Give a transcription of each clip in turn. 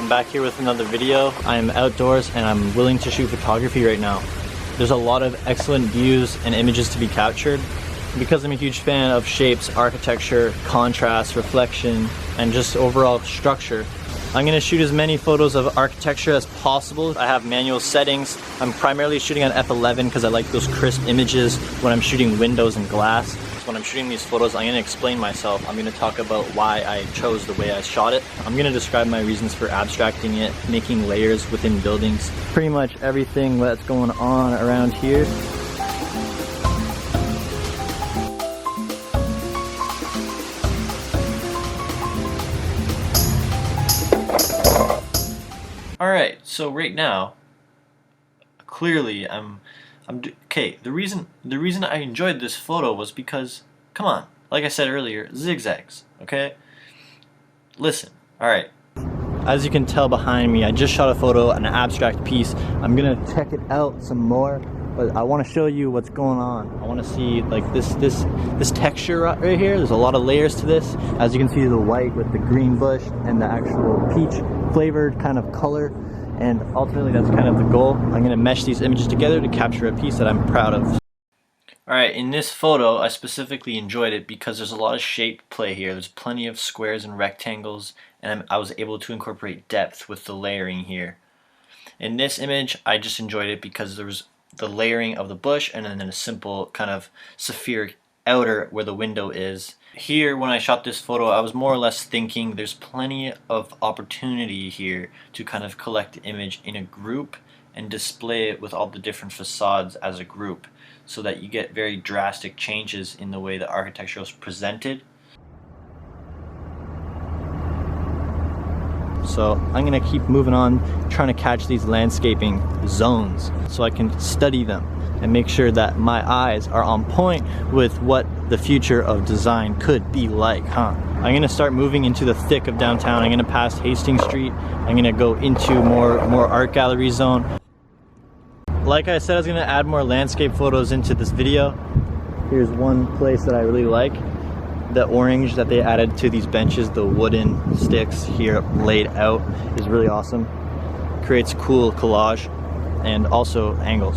I'm back here with another video. I'm outdoors and I'm willing to shoot photography right now. There's a lot of excellent views and images to be captured. Because I'm a huge fan of shapes, architecture, contrast, reflection, and just overall structure, I'm going to shoot as many photos of architecture as possible. I have manual settings. I'm primarily shooting on f11 because I like those crisp images when I'm shooting windows and glass. So when I'm shooting these photos, I'm going to explain myself. I'm going to talk about why I chose the way I shot it. I'm going to describe my reasons for abstracting it, making layers within buildings. Pretty much everything that's going on around here. Alright, so right now, clearly okay, the reason I enjoyed this photo was because, come on, like I said earlier, zigzags, okay? Listen, alright. As you can tell behind me, I just shot a photo, an abstract piece. I'm gonna check it out some more, but I want to show you what's going on. I want to see like this texture right here. There's a lot of layers to this. As you can see, the white with the green bush and the actual peach flavored kind of color, and ultimately that's kind of the goal. I'm going to mesh these images together to capture a piece that I'm proud of. Alright, in this photo I specifically enjoyed it because there's a lot of shape play here. There's plenty of squares and rectangles, and I was able to incorporate depth with the layering here. In this image I just enjoyed it because there was the layering of the bush and then a simple kind of spheric outer where the window is. Here, when I shot this photo, I was more or less thinking there's plenty of opportunity here to kind of collect the image in a group and display it with all the different facades as a group, so that you get very drastic changes in the way the architecture is presented. So I'm going to keep moving on, trying to catch these landscaping zones so I can study them and make sure that my eyes are on point with what the future of design could be like, I'm going to start moving into the thick of downtown. I'm going to pass Hastings Street. I'm going to go into more art gallery zone. Like I said, I was going to add more landscape photos into this video. Here's one place that I really like. The orange that they added to these benches, the wooden sticks here laid out, is really awesome. Creates cool collage and also angles.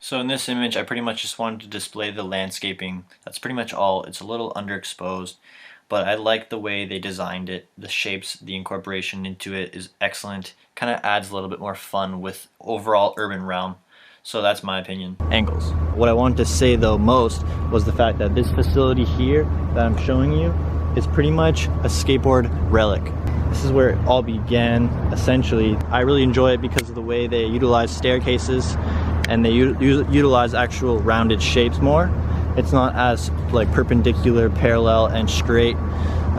So in this image I pretty much just wanted to display the landscaping. That's pretty much all. It's a little underexposed, but I like the way they designed it. The shapes, the incorporation into it is excellent. Kind of adds a little bit more fun with overall urban realm. So that's my opinion. Angles. What I wanted to say though most was the fact that this facility here that I'm showing you is pretty much a skateboard relic. This is where it all began, essentially. I really enjoy it because of the way they utilize staircases and they utilize actual rounded shapes more. It's not as like perpendicular, parallel, and straight.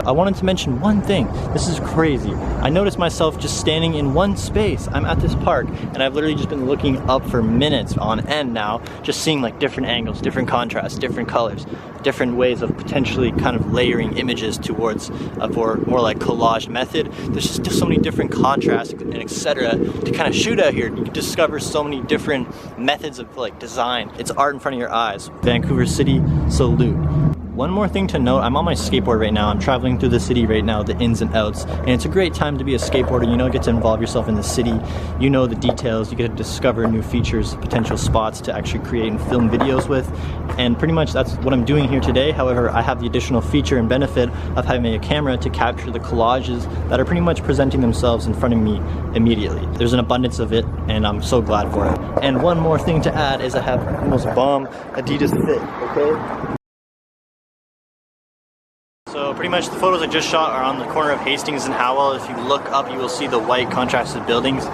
I wanted to mention one thing. This is crazy. I noticed myself just standing in one space. I'm at this park and I've literally just been looking up for minutes on end now, just seeing like different angles, different contrasts, different colors, different ways of potentially kind of layering images towards a more like collage method. There's just so many different contrasts and etc. to kind of shoot out here. You can discover so many different methods of like design. It's art in front of your eyes. Vancouver City, salute. One more thing to note, I'm on my skateboard right now. I'm traveling through the city right now, the ins and outs, and it's a great time to be a skateboarder. You know, get to involve yourself in the city. You know the details. You get to discover new features, potential spots to actually create and film videos with, and pretty much that's what I'm doing here today. However, I have the additional feature and benefit of having a camera to capture the collages that are pretty much presenting themselves in front of me immediately. There's an abundance of it, and I'm so glad for it. And one more thing to add is I have the most bomb Adidas fit, okay? So pretty much the photos I just shot are on the corner of Hastings and Howell. If you look up, you will see the white contrasted buildings.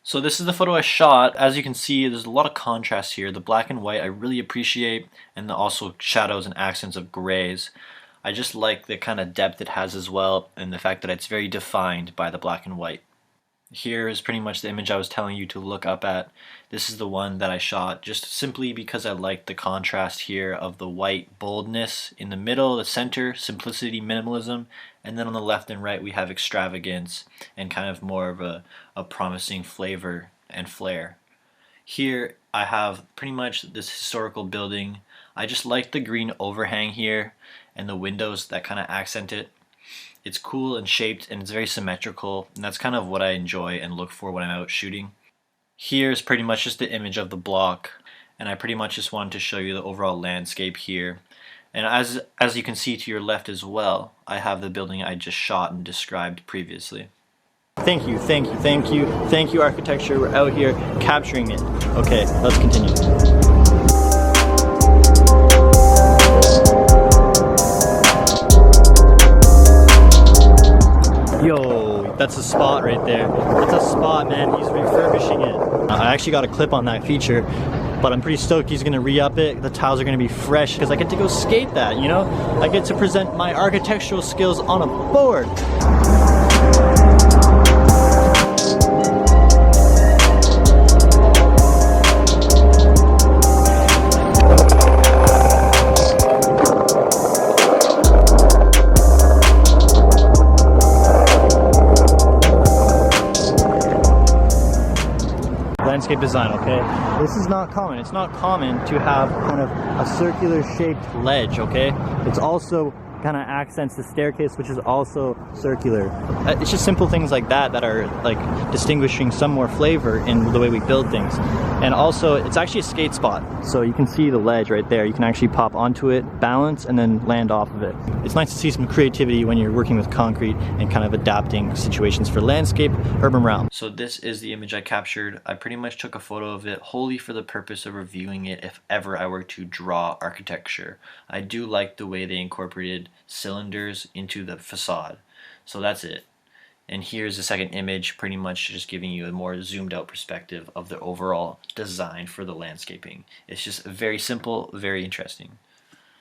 So this is the photo I shot. As you can see, there's a lot of contrast here. The black and white I really appreciate, and also shadows and accents of grays. I just like the kind of depth it has as well, and the fact that it's very defined by the black and white. Here is pretty much the image I was telling you to look up at. This is the one that I shot just simply because I liked the contrast here of the white boldness in the middle, the center, simplicity, minimalism, and then on the left and right we have extravagance and kind of more of a promising flavor and flair. Here I have pretty much this historical building. I just like the green overhang here and the windows that kind of accent it. It's cool and shaped, and it's very symmetrical, and that's kind of what I enjoy and look for when I'm out shooting. Here's pretty much just the image of the block, and I pretty much just wanted to show you the overall landscape here. And as you can see to your left as well, I have the building I just shot and described previously. Thank you, thank you, thank you, thank you, architecture. We're out here capturing it. Okay, let's continue. Yo, that's a spot right there. That's a spot, man. He's refurbishing it. I actually got a clip on that feature, but I'm pretty stoked he's gonna re-up it. The tiles are gonna be fresh because I get to go skate that, you know? I get to present my architectural skills on a board. Landscape design, okay? This is not common. It's not common to have kind of a circular shaped ledge, okay? It's also kind of accents the staircase, which is also circular. It's just simple things like that that are like distinguishing some more flavor in the way we build things. And also, it's actually a skate spot. So you can see the ledge right there. You can actually pop onto it, balance, and then land off of it. It's nice to see some creativity when you're working with concrete and kind of adapting situations for landscape, urban realm. So this is the image I captured. I pretty much took a photo of it wholly for the purpose of reviewing it if ever I were to draw architecture. I do like the way they incorporated cylinders into the facade. So that's it. And here's the second image, pretty much just giving you a more zoomed out perspective of the overall design for the landscaping. It's just very simple, very interesting.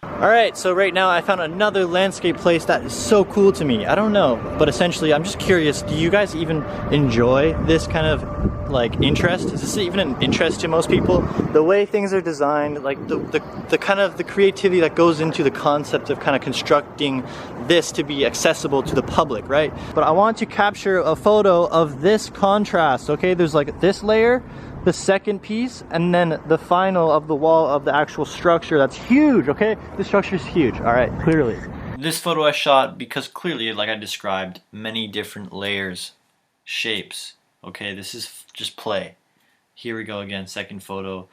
Alright, so right now I found another landscape place that is so cool to me. I don't know, but essentially I'm just curious, do you guys even enjoy this kind of like interest? Is this even an interest to most people? The way things are designed, like the kind of the creativity that goes into the concept of kind of constructing this to be accessible to the public, right? But I want to capture a photo of this contrast, okay? There's like this layer, the second piece, and then the final of the wall of the actual structure. That's huge, okay? The structure is huge, all right, clearly. This photo I shot because clearly, like I described, many different layers, shapes, okay? This is just play. Here we go again, second photo,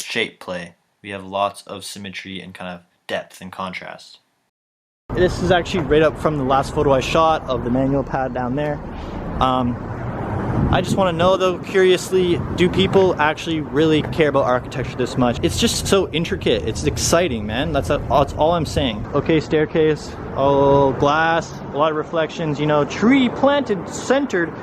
shape play. We have lots of symmetry and kind of depth and contrast. This is actually right up from the last photo I shot of the manual pad down there. I just want to know though, curiously, do people actually really care about architecture this much? It's just so intricate. It's exciting, man. That's all I'm saying. Okay, staircase, oh, glass, a lot of reflections, you know, tree planted, centered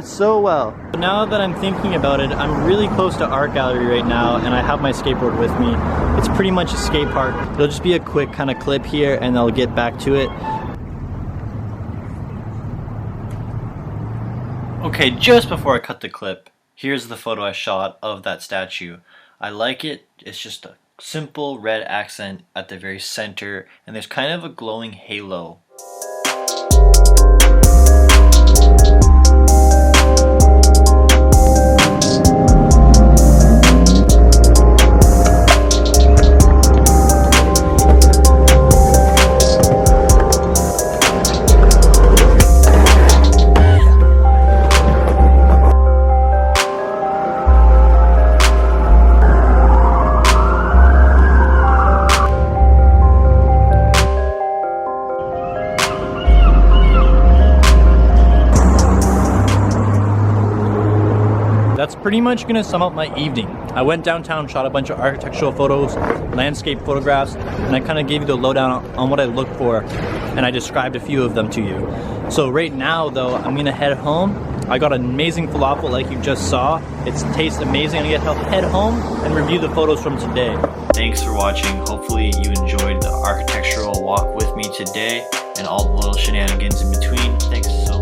so well. Now that I'm thinking about it, I'm really close to art gallery right now, and I have my skateboard with me. It's pretty much a skate park. It'll just be a quick kind of clip here, and I'll get back to it. Okay, just before I cut the clip, here's the photo I shot of that statue. I like it. It's just a simple red accent at the very center, and there's kind of a glowing halo. That's pretty much gonna sum up my evening. I went downtown, shot a bunch of architectural photos, landscape photographs, and I kind of gave you the lowdown on what I look for, and I described a few of them to you. So right now though, I'm gonna head home. I got an amazing falafel like you just saw. It tastes amazing. I'm gonna head home and review the photos from today. Thanks for watching. Hopefully you enjoyed the architectural walk with me today and all the little shenanigans in between. Thanks so much.